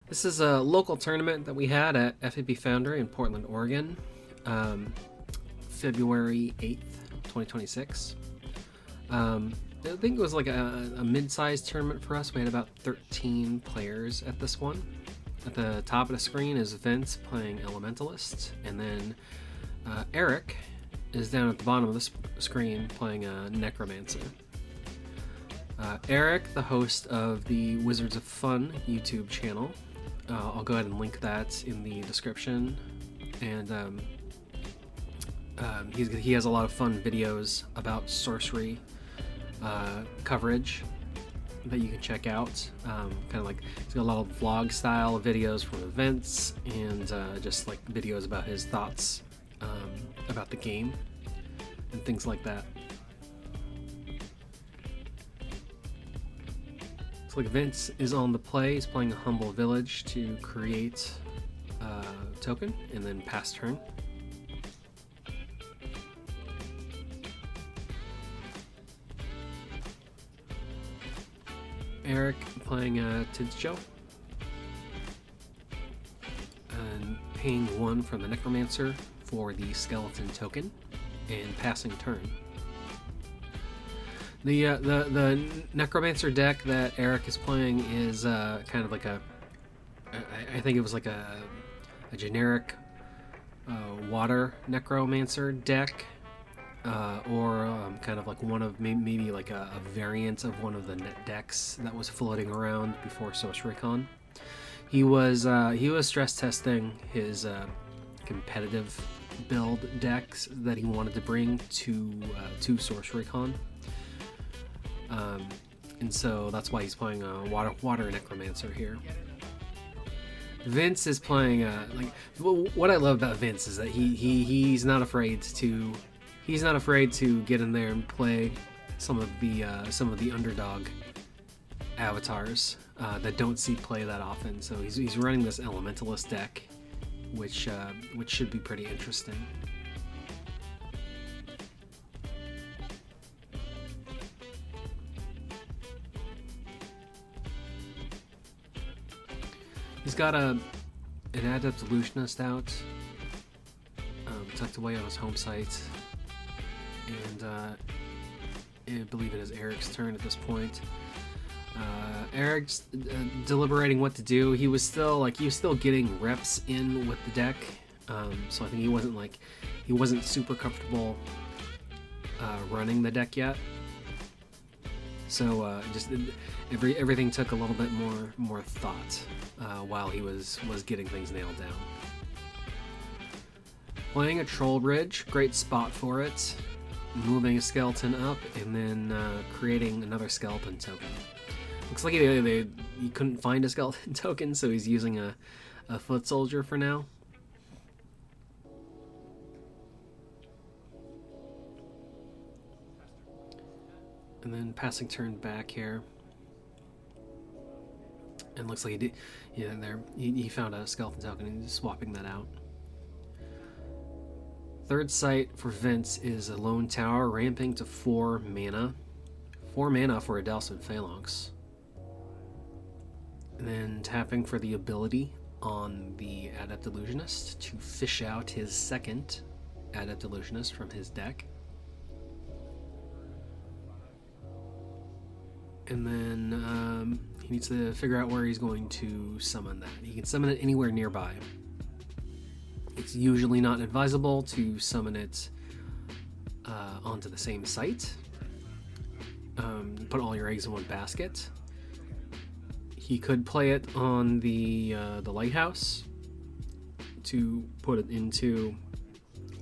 This is a local tournament that we had at FAB Foundry in Portland, Oregon, February 8th, 2026. I think it was like a mid-sized tournament for us. We had about 13 players at this one. At the top of the screen is Vince playing Elementalist, and then Eric is down at the bottom of the screen playing Necromancer. Eric, the host of the Wizards of Fun YouTube channel. I'll go ahead and link that in the description. And he has a lot of fun videos about sorcery coverage that you can check out. Kind of like he's got a lot of vlog style videos from events and just like videos about his thoughts about the game and things like that. Looks like Vince is on the play. He's playing a Humble Village to create a token and then pass turn. Eric playing a Tidjo and paying 1 from the Necromancer for the skeleton token and passing turn. The Necromancer deck that Eric is playing is kind of like I think it was like a generic water Necromancer deck, or kind of like one of maybe like a variant of one of the net decks that was floating around before SorceryCon. He was stress testing his competitive build decks that he wanted to bring to SorceryCon. And so that's why he's playing a water Necromancer here. Vince is playing what I love about Vince is that he's not afraid to get in there and play some of the underdog avatars that don't see play that often. So he's running this Elementalist deck, which should be pretty interesting. He's got an Adept Illusionist out, tucked away on his home site, and I believe it is Eric's turn at this point. Eric's deliberating what to do. He was still getting reps in with the deck, so I think he wasn't super comfortable running the deck yet. So just everything took a little bit more thought while he was getting things nailed down. Playing a Troll Bridge, great spot for it. Moving a skeleton up and then creating another skeleton token. Looks like he couldn't find a skeleton token, so he's using a foot soldier for now. And then passing turn back here. And looks like he did. Yeah, he found a skeleton token and he's swapping that out. Third site for Vince is a Lone Tower, ramping to 4 mana. 4 mana for a Delson Phalanx. And then tapping for the ability on the Adept Illusionist to fish out his second Adept Illusionist from his deck. And then he needs to figure out where he's going to summon that. He can summon it anywhere nearby. It's usually not advisable to summon it onto the same site. Put all your eggs in one basket. He could play it on the lighthouse to put it into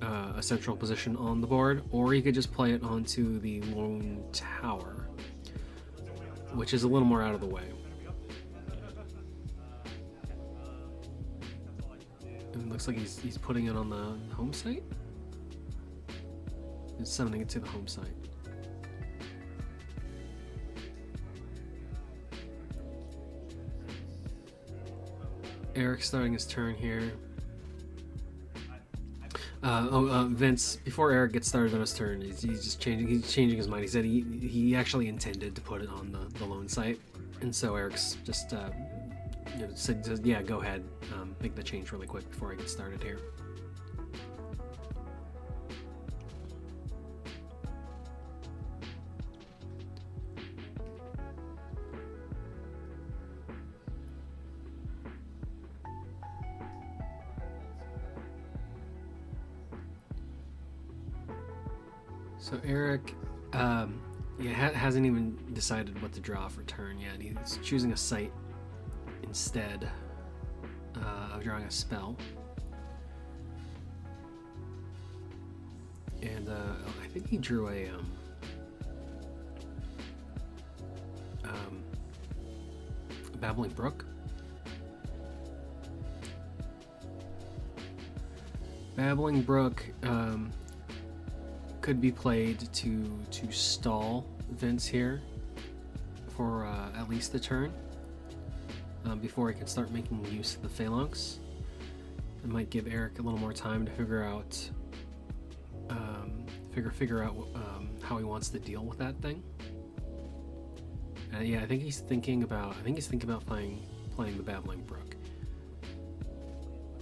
a central position on the board, or he could just play it onto the Lone Tower, which is a little more out of the way. And it looks like he's putting it on the home site. He's summoning it to the home site. Eric's starting his turn here. Vince, before Eric gets started on his turn, he's just changing. He's changing his mind. He said he actually intended to put it on the lone site, and so Eric's just said, yeah, go ahead, make the change really quick before I get started here. So Eric, hasn't even decided what to draw for turn yet. He's choosing a site instead of drawing a spell. And I think he drew a Babbling Brook. Babbling Brook could be played to stall Vince here for at least a turn before he can start making use of the Phalanx. It might give Eric a little more time to figure out how he wants to deal with that thing. Yeah, I think he's thinking about playing the Babbling Brook.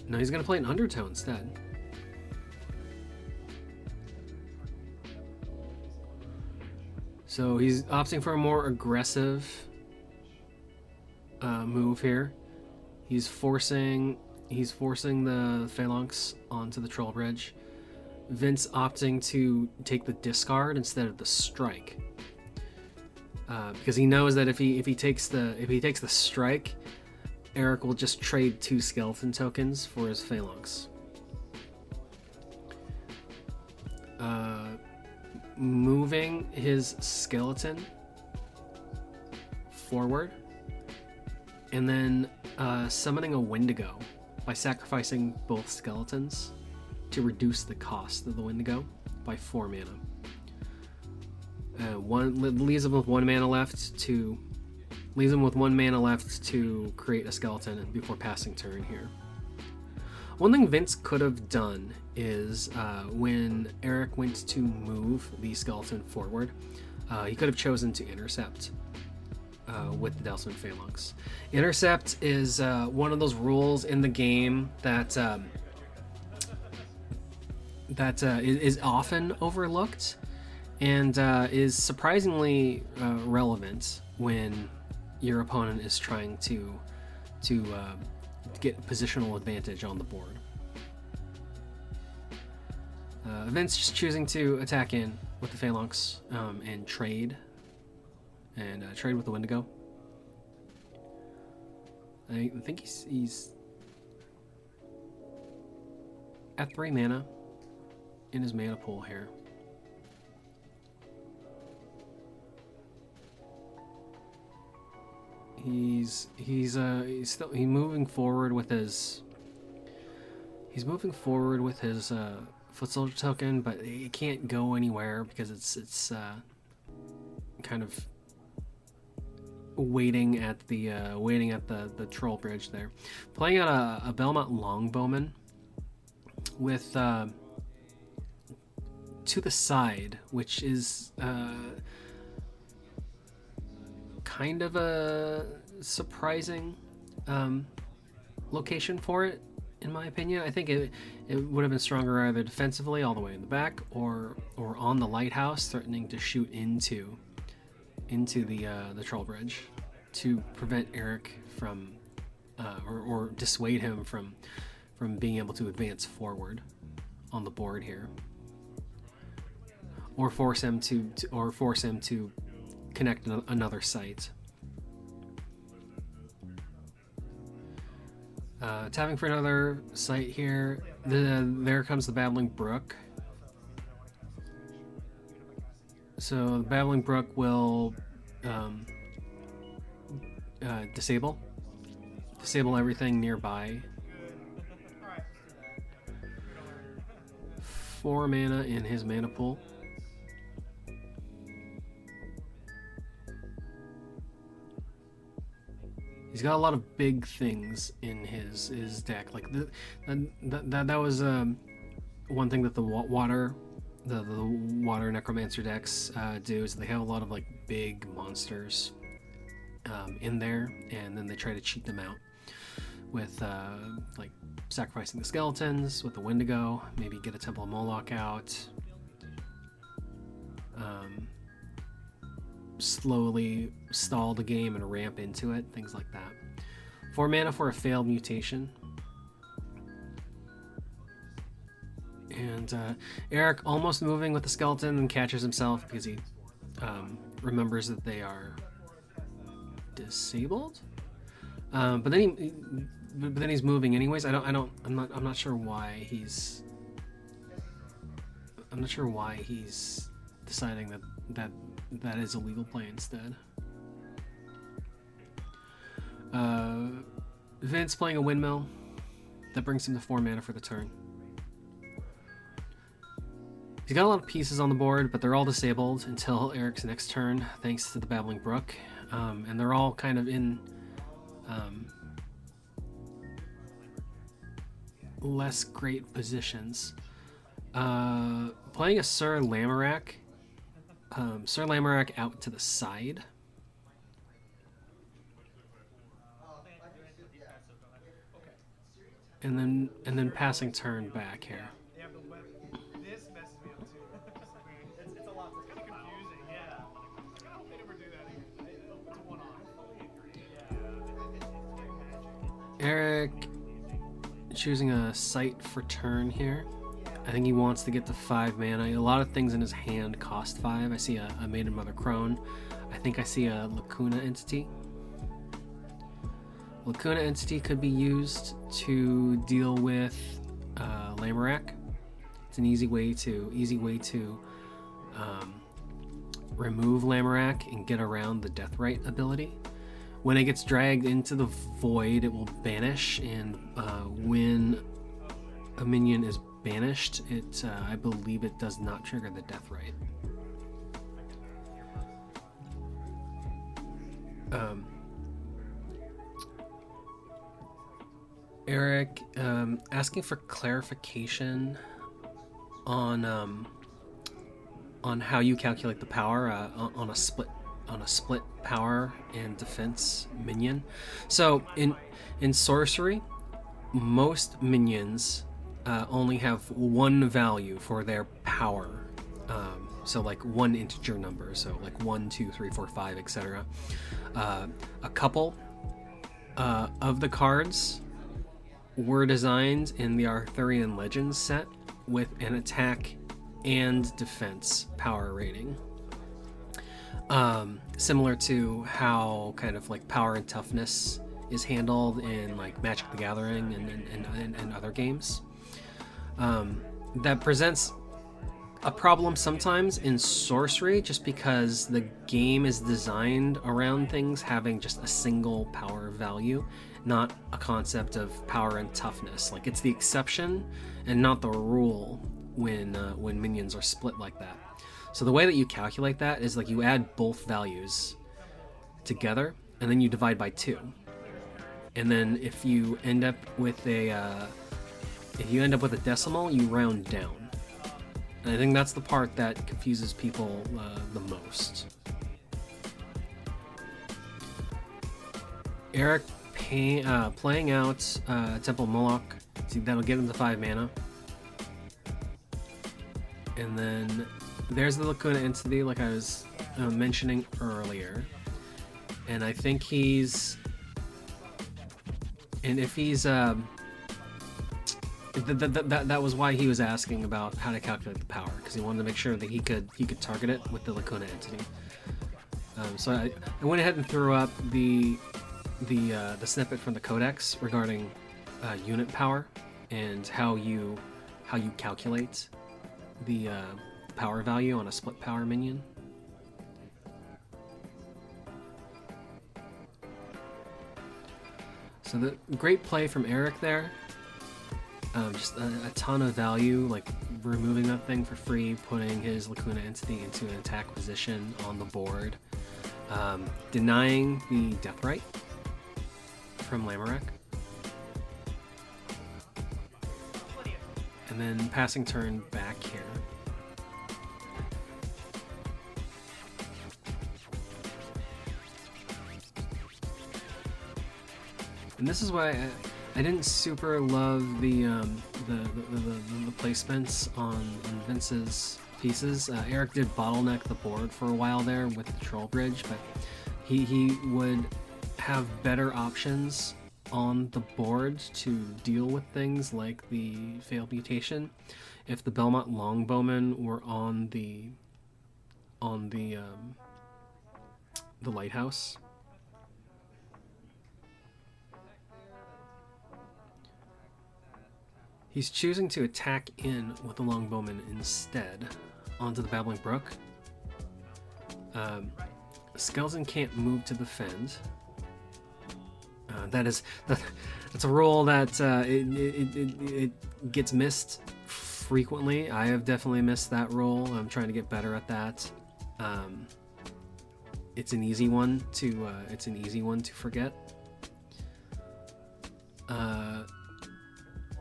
No, he's gonna play an Undertow instead. So he's opting for a more aggressive move here. He's forcing the Phalanx onto the Troll Bridge. Vince opting to take the discard instead of the strike, because he knows that if he takes the strike, Eric will just trade 2 skeleton tokens for his Phalanx. Moving his skeleton forward, and then summoning a Wendigo by sacrificing both skeletons to reduce the cost of the Wendigo by 4 mana. Leaves him with 1 mana left to create a skeleton before passing turn here. One thing Vince could have done is when Eric went to move the skeleton forward, he could have chosen to intercept with the Delson Phalanx. Intercept is one of those rules in the game that is often overlooked and is surprisingly relevant when your opponent is trying to get positional advantage on the board. Vince just choosing to attack in with the Phalanx and trade with the Wendigo. I think he's at 3 mana in his mana pool here. He's moving forward with his Foot Soldier token, but it can't go anywhere because it's kind of waiting at the Troll Bridge there. Playing out a Belmont Longbowman with to the side, which is kind of a surprising location for it, in my opinion. I think it would have been stronger either defensively all the way in the back or on the lighthouse, threatening to shoot into the Troll Bridge to prevent Eric from or dissuade him from being able to advance forward on the board here, or force him to connect another site. Tapping for another site here. There comes the Babbling Brook. So the Babbling Brook will disable everything nearby. 4 mana in his mana pool. He's got a lot of big things in his deck. Like that was one thing that the water Necromancer decks do is they have a lot of like big monsters in there, and then they try to cheat them out with like sacrificing the skeletons with the Wendigo, maybe get a Temple of Moloch out, slowly stall the game and ramp into it, things like that. 4 mana for a failed mutation. And Eric almost moving with the skeleton and catches himself because he remembers that they are disabled. But then he's moving anyways. I'm not sure why he's deciding that is a legal play instead. Vince playing a windmill that brings him to 4 mana for the turn. He's got a lot of pieces on the board, but they're all disabled until Eric's next turn, thanks to the Babbling Brook. And they're all kind of in less great positions. Playing a Sir Lamorak. Sir Lamorak out to the side. And then passing turn back here. Eric choosing a site for turn here. I think he wants to get to 5 mana. A lot of things in his hand cost 5. I see a Maiden Mother Crone. I think I see a Lacuna Entity. Lacuna Entity could be used to deal with Lamorak. It's an easy way to remove Lamorak and get around the Deathrite ability. When it gets dragged into the void, it will banish, and when a minion is banished, I believe it does not trigger the Deathrite. Eric asking for clarification on how you calculate the power on a split power and defense minion. So in Sorcery, most minions only have one value for their power. So like one integer number, so like 1, 2, 3, 4, 5, etc. A couple of the cards were designed in the Arthurian Legends set with an attack and defense power rating. Similar to how kind of like power and toughness is handled in like Magic the Gathering and other games. That presents a problem sometimes in Sorcery just because the game is designed around things having just a single power value, not a concept of power and toughness. Like it's the exception and not the rule when minions are split like that. So the way that you calculate that is like you add both values together and then you divide by 2. And then if you end up with a decimal, you round down. And I think that's the part that confuses people the most. Eric playing out Temple of Moloch. See, that'll get him to 5 mana. And then there's the Lacuna Entity, like I was mentioning earlier. And I think he's... And if he's... that was why he was asking about how to calculate the power, because he wanted to make sure that he could target it with the Lacuna Entity. So I went ahead and threw up the snippet from the Codex regarding unit power and how you calculate the power value on a split power minion. So the great play from Eric there. Just a ton of value, like removing that thing for free, putting his Lacuna Entity into an attack position on the board, denying the Deathrite from Lamorak. And then passing turn back here. And this is why I didn't super love the placements on Vince's pieces. Eric did bottleneck the board for a while there with the Troll Bridge, but he would have better options on the board to deal with things like the failed mutation if the Belmont Longbowmen were on the lighthouse. He's choosing to attack in with the Longbowman instead onto the Babbling Brook. Skeleton can't move to defend. That's a rule that it gets missed frequently. I have definitely missed that rule. I'm trying to get better at that. It's an easy one to forget.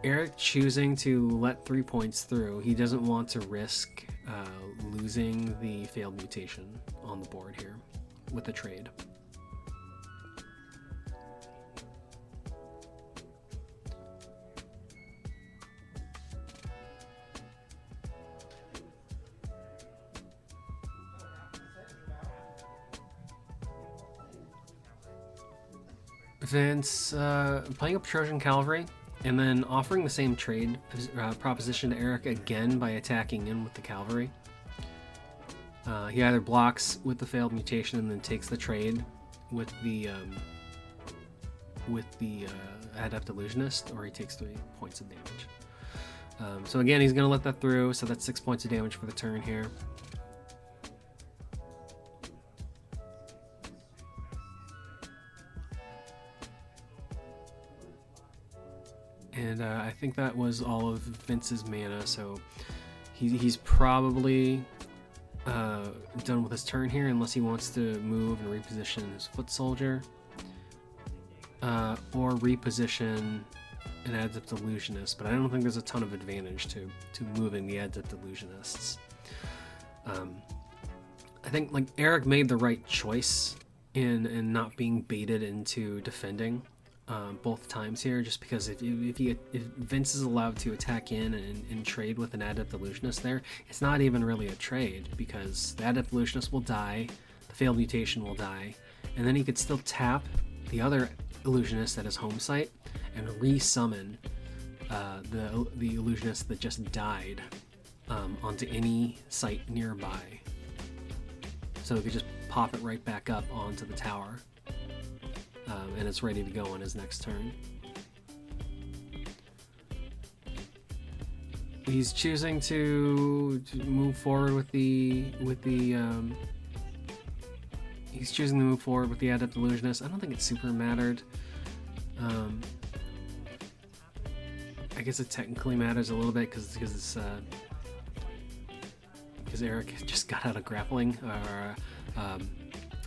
Eric choosing to let 3 points through. He doesn't want to risk losing the failed mutation on the board here with the trade. Vince playing up Trojan Cavalry and then offering the same trade proposition to Eric again by attacking in with the cavalry. He either blocks with the failed mutation and then takes the trade with the Adept Illusionist, or he takes 3 points of damage. So again, he's going to let that through, so that's 6 points of damage for the turn here. And I think that was all of Vince's mana, so he's probably done with his turn here, unless he wants to move and reposition his Foot Soldier, or reposition an Adept Illusionist, but I don't think there's a ton of advantage to moving the Adept Illusionists. I think like Eric made the right choice in not being baited into defending both times here, just because if Vince is allowed to attack in and trade with an Adept Illusionist there, it's not even really a trade, because the Adept Illusionist will die, the failed mutation will die, and then he could still tap the other Illusionist at his home site and re-summon the Illusionist that just died onto any site nearby. So he could just pop it right back up onto the tower. And it's ready to go on his next turn. He's choosing to move forward with the he's choosing to move forward with the Adept Illusionist. I don't think it super mattered. I guess it technically matters a little bit because Eric just got out of grappling or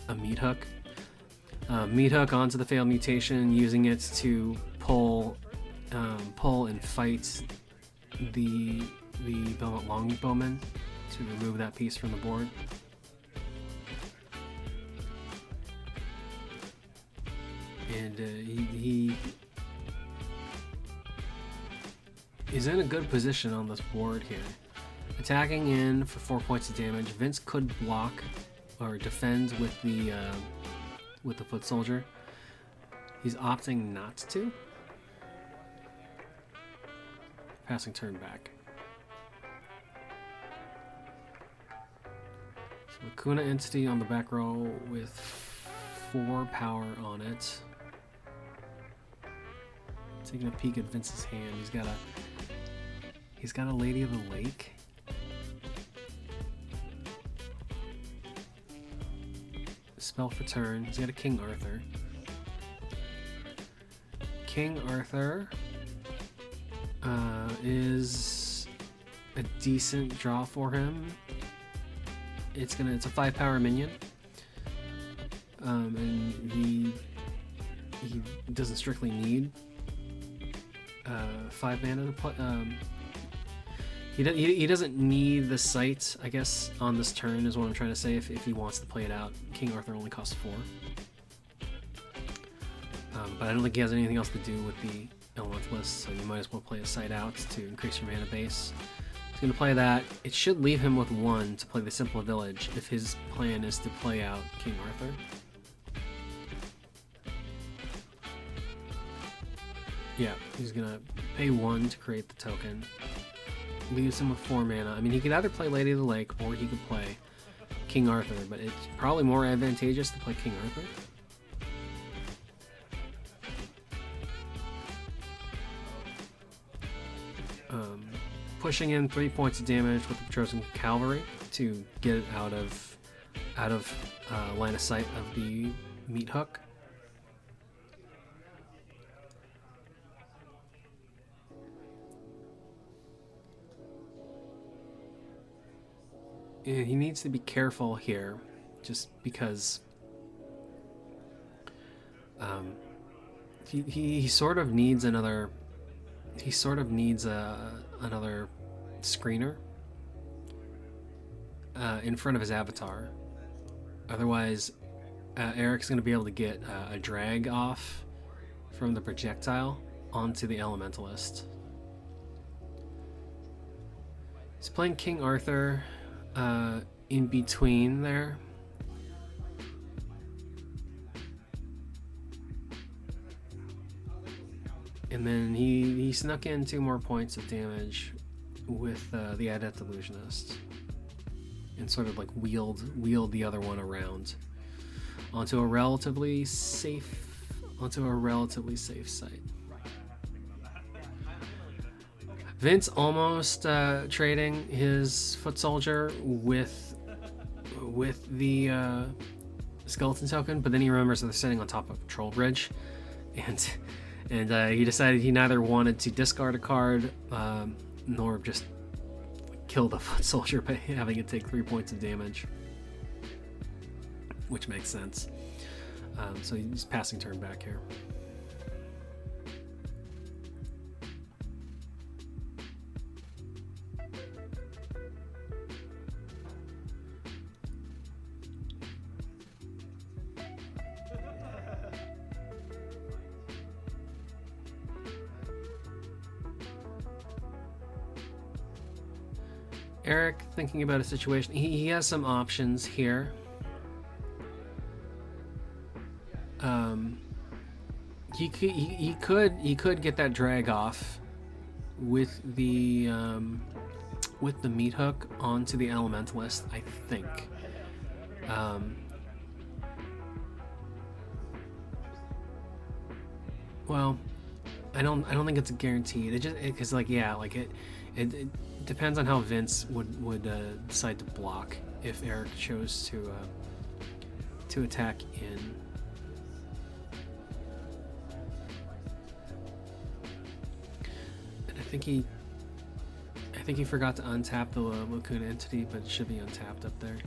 a meat hook. Meat hook onto the failed mutation, using it to pull and fight the Belmont Longbowman to remove that piece from the board. And he is in a good position on this board here. Attacking in for 4 points of damage. Vince could block or defend with the Foot Soldier. He's opting not to. Passing turn back. So Lacuna Entity on the back row with 4 power on it. Taking a peek at Vince's hand. He's got a Lady of the Lake. Spell for turn. He's got a King Arthur. King Arthur is a decent draw for him. It's a 5 power minion, and he doesn't strictly need 5 mana to play. He doesn't need the sight, I guess, on this turn is what I'm trying to say. If he wants to play it out, King Arthur only costs 4. But I don't think he has anything else to do with the Elementalist, so you might as well play a sight out to increase your mana base. He's going to play that. It should leave him with 1 to play the Simple Village if his plan is to play out King Arthur. Yeah, he's going to pay 1 to create the token. Leaves him with 4 mana. I mean, he could either play Lady of the Lake or he could play King Arthur, but it's probably more advantageous to play King Arthur. Pushing in 3 points of damage with the Chosen Cavalry to get it out of line of sight of the meat hook. And he needs to be careful here, just because he sort of needs another. He sort of needs another screener in front of his avatar. Otherwise, Eric's going to be able to get a drag off from the projectile onto the Elementalist. He's playing King Arthur in between there. And then he snuck in 2 more points of damage with the Adept Illusionist, and sort of like wheeled the other one around onto a relatively safe site. Vince almost trading his Foot Soldier with the skeleton token, but then he remembers that they're sitting on top of a Troll Bridge, and he decided he neither wanted to discard a card nor just kill the Foot Soldier by having it take 3 points of damage, which makes sense. So he's passing turn back here. Eric thinking about a situation. He has some options here. He could get that drag off with the meat hook onto the Elementalist, I think. Well, I don't think it's guaranteed. It just because it depends on how Vince would decide to block if Eric chose to attack in. And I think he forgot to untap the Lacoon entity, but it should be untapped up there.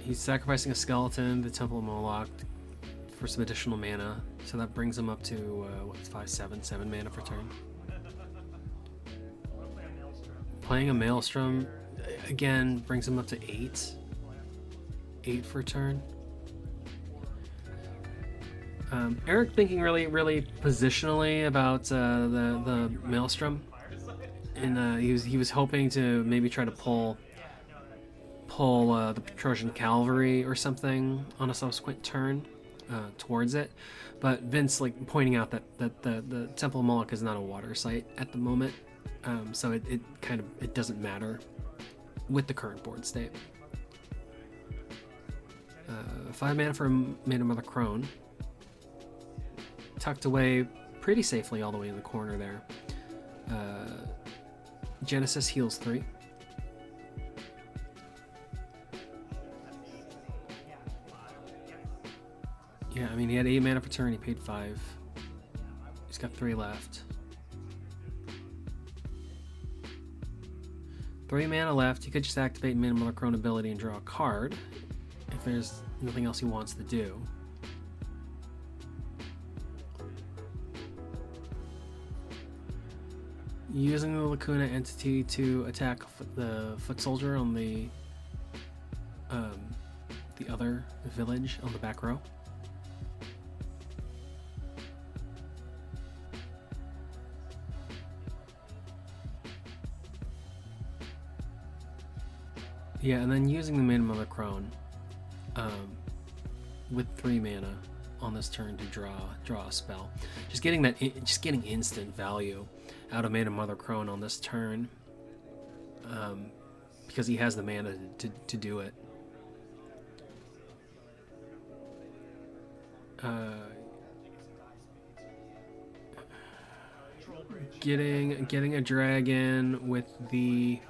He's sacrificing a skeleton, the Temple of Moloch, for some additional mana, so that brings him up to 7 mana per turn. Playing a Maelstrom again brings him up to 8 for a turn. Eric thinking really positionally about the Maelstrom, and he was hoping to maybe try to pull the Trojan Cavalry or something on a subsequent turn towards it, but Vince pointing out that the Temple of Moloch is not a water site at the moment, so it doesn't matter with the current board state. 5 mana for Mana Mother Crone, tucked away pretty safely all the way in the corner there. Genesis heals 3. Yeah, I mean, he had 8 mana per turn, he paid 5. He's got 3 left. 3 mana left. He could just activate Mana Mother Crone ability and draw a card if there's nothing else he wants to do. using the Lacuna entity to attack the foot soldier on the other village on the back row. Yeah, and then using the Mana Mother Crone with 3 mana on this turn to draw a spell. Just getting instant value out of Mana Mother Crone on this turn, because he has the mana to do it. Getting a dragon with the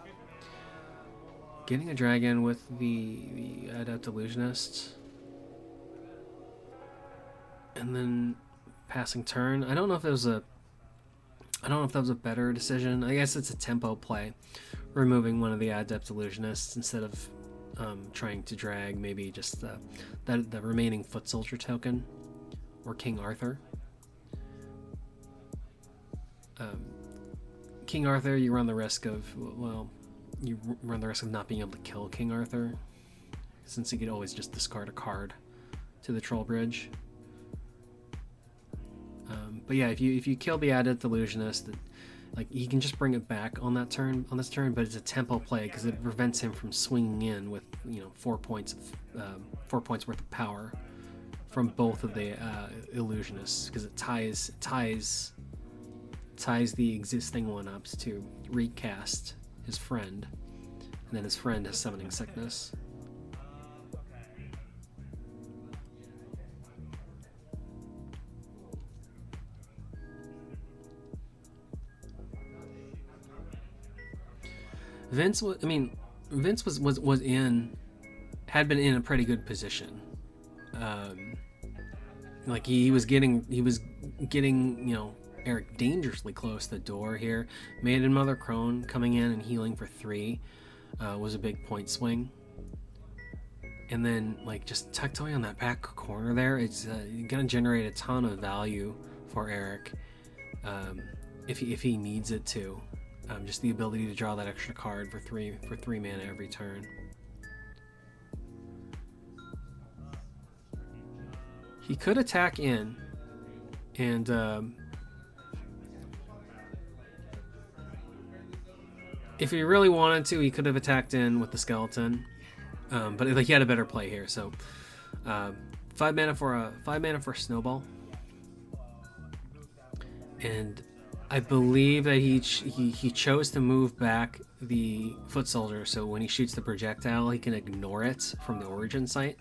Adept Illusionist, and then passing turn. I don't know if that was a better decision. I guess it's a tempo play, removing one of the Adept Illusionists instead of trying to drag maybe just the remaining Foot Soldier token or King Arthur. King Arthur, you run the risk of not being able to kill King Arthur, since he could always just discard a card to the Troll Bridge. But yeah, if you kill the Adept Illusionist, like, he can just bring it back on this turn, but it's a tempo play because it prevents him from swinging in with 4 points worth of power from both of the Illusionists, because it ties the existing one-ups to recast his friend, and then his friend has Summoning Sickness. Vince had been in a pretty good position. Like he was getting Eric dangerously close to the door here. Maiden Mother Crone coming in and healing for 3 was a big point swing. And then, like, just tucked away on that back corner there, it's gonna generate a ton of value for Eric if he needs it to. Just the ability to draw that extra card for 3 mana every turn. He could attack in, and if he really wanted to, he could have attacked in with the skeleton, but like, he had a better play here. So 5 mana for a snowball, and I believe that he chose to move back the foot soldier, so when he shoots the projectile, he can ignore it from the origin site.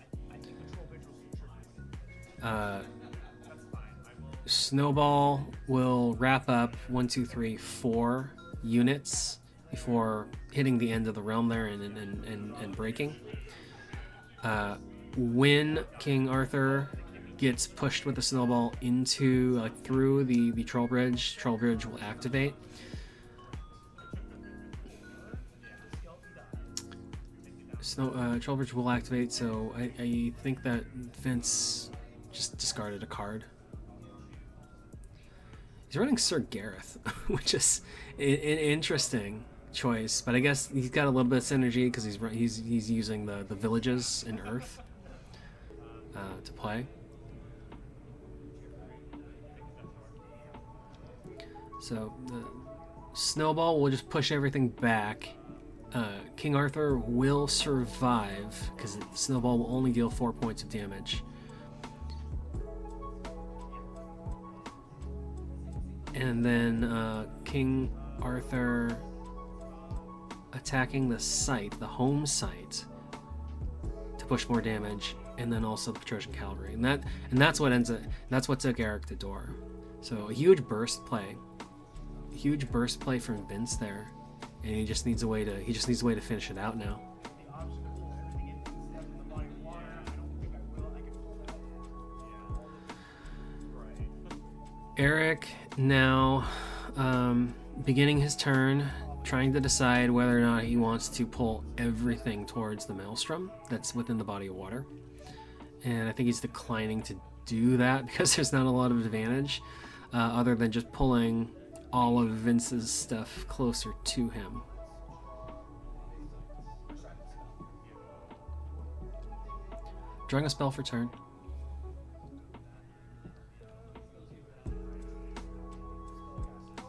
Snowball will wrap up 1, 2, 3, 4 units before hitting the end of the realm there and breaking. When King Arthur gets pushed with the snowball into, like, through the troll bridge will activate. Troll bridge will activate, so I think that Vince just discarded a card. He's running Sir Gareth, which is an interesting choice, but I guess he's got a little bit of synergy because he's using the villages in Earth to play. So the snowball will just push everything back. King Arthur will survive because the snowball will only deal 4 points of damage. And then King Arthur attacking the site, the home site, to push more damage, and then also the Trojan Cavalry, and that's what took Eric to door. So a huge burst play from Vince there, and he just needs a way to finish it out now. Eric now beginning his turn, trying to decide whether or not he wants to pull everything towards the Maelstrom that's within the body of water. And I think he's declining to do that because there's not a lot of advantage other than just pulling all of Vince's stuff closer to him. Drawing a spell for turn.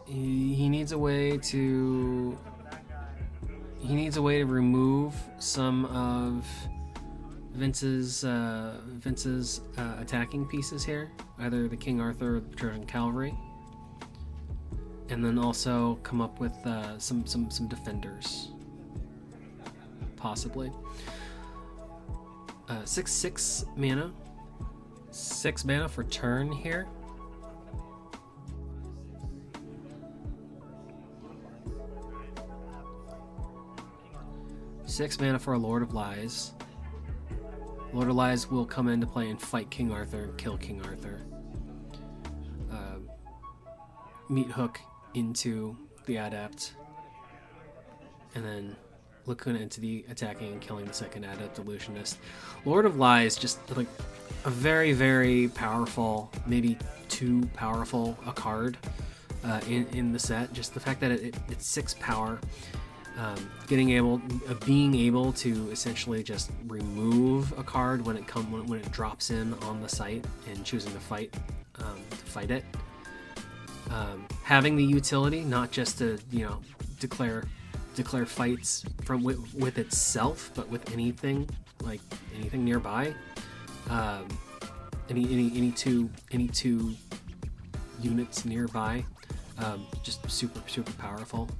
He needs a way to remove some of Vince's attacking pieces here, either the King Arthur or the Trojan Cavalry, and then also come up with some defenders, possibly. 6 mana, 6 mana for turn here. Six mana for a Lord of Lies. Lord of Lies will come into play and fight King Arthur and kill King Arthur. Meat Hook into the Adept, and then Lacuna into the attacking and killing the second Adept Illusionist. Lord of Lies, just like a very, very powerful, maybe too powerful a card in the set. Just the fact that it's 6 power. Being able to essentially just remove a card when it drops in on the site and choosing to fight it. Having the utility, not just to declare fights from with itself, but with anything nearby. Any two units nearby. Just super powerful.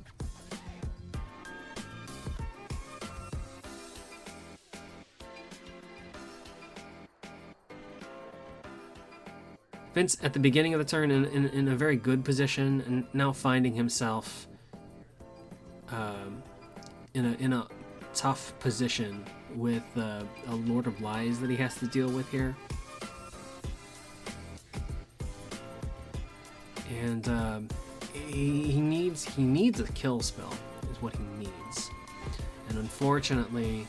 Vince, at the beginning of the turn, in a very good position, and now finding himself in a tough position with a Lord of Lies that he has to deal with here. And he needs a kill spell, is what he needs. And unfortunately,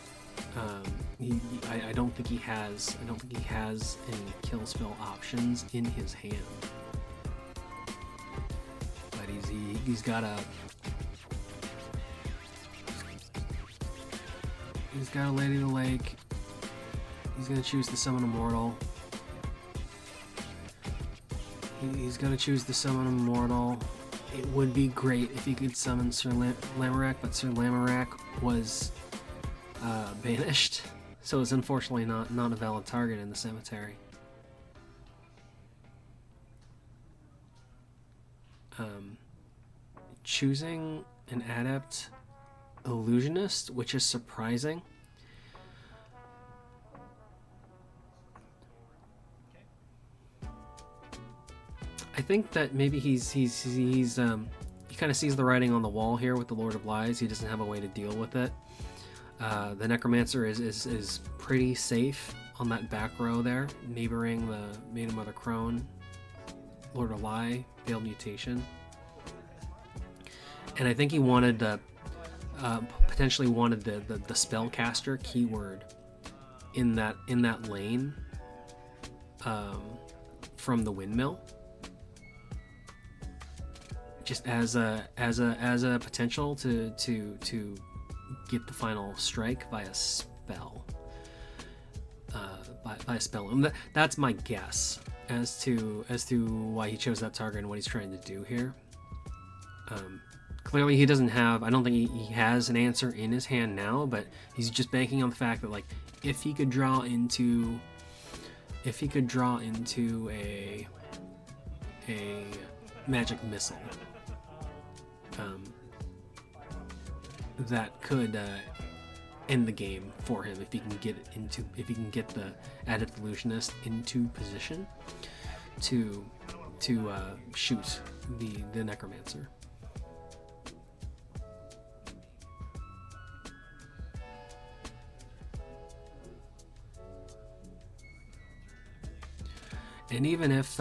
I don't think he has any kill spell options in his hand. But he's got a Lady of the Lake. He's gonna choose to summon a mortal. He's gonna choose to summon a mortal. It would be great if he could summon Sir Lamorak, but Sir Lamorak was banished, so it's unfortunately not a valid target in the cemetery. Choosing an Adept Illusionist, which is surprising. I think that maybe he kind of sees the writing on the wall here with the Lord of Lies. He doesn't have a way to deal with it. The Necromancer is pretty safe on that back row there, neighboring the Maiden Mother Crone, Lord of Lie, Veiled Mutation. And I think he wanted potentially wanted the Spellcaster keyword in that lane from the Windmill, just as a potential to get the final strike by a spell. By a spell. And that's my guess as to why he chose that target and what he's trying to do here. Clearly he doesn't have, I don't think he has an answer in his hand now, but he's just banking on the fact that, like, if he could draw into a magic missile, that could end the game for him if he can get the Adept Illusionist into position to shoot the Necromancer. And even if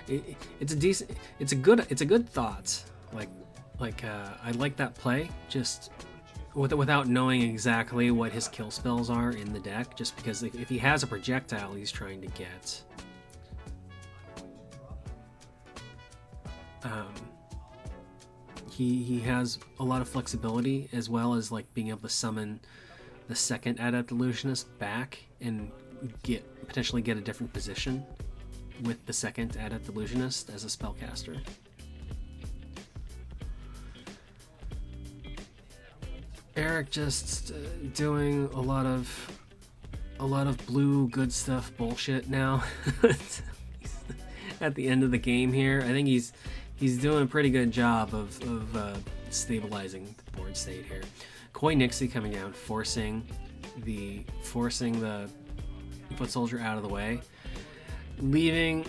it's a good thought. I like that play, just without knowing exactly what his kill spells are in the deck. Just because if he has a projectile he's trying to get, He has a lot of flexibility, as well as like being able to summon the second Adept Illusionist back and potentially get a different position with the second Adept Illusionist as a spellcaster. Eric just doing a lot of blue good stuff bullshit now. At the end of the game here, I think he's doing a pretty good job of stabilizing the board state here. Koi Nixie coming down, forcing the foot soldier out of the way, leaving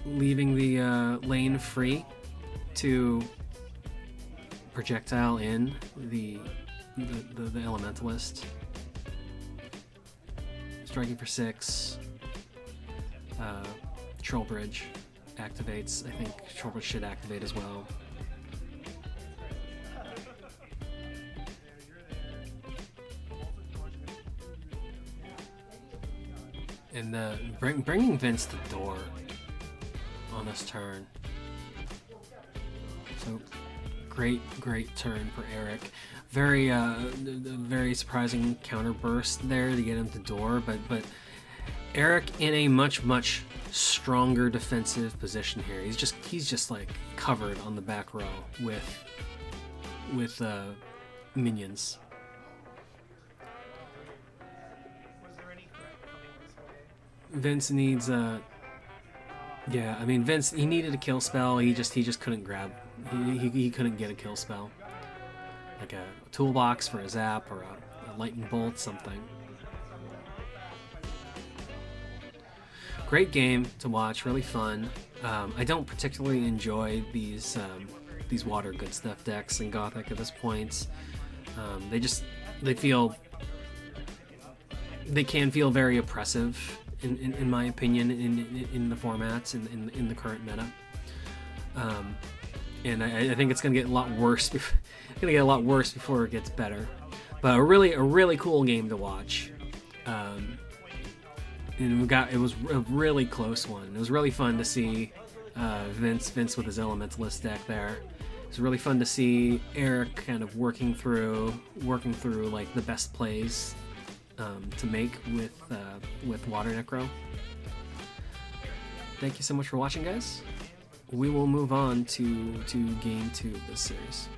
the lane free to projectile in the Elementalist. Striking for 6. Troll Bridge activates. I think Troll Bridge should activate as well. And bringing Vince to the door on this turn. So great turn for Eric. Very surprising counter burst there to get him to door, but Eric in a much stronger defensive position here. He's just like covered on the back row with minions. Vince needs yeah, I mean Vince, he needed a kill spell. He just couldn't grab. He couldn't get a kill spell. Like a toolbox for a zap or a lightning bolt, something. Great game to watch, really fun. I don't particularly enjoy these water good stuff decks in Gothic at this point. They can feel very oppressive in my opinion in the formats in the current meta. And I think it's gonna get a lot worse. Before it gets better. But a really cool game to watch. And it was a really close one. It was really fun to see Vince with his Elementalist deck there. It was really fun to see Eric kind of working through like the best plays to make with Water Necro. Thank you so much for watching, guys. We will move on to game 2 of this series.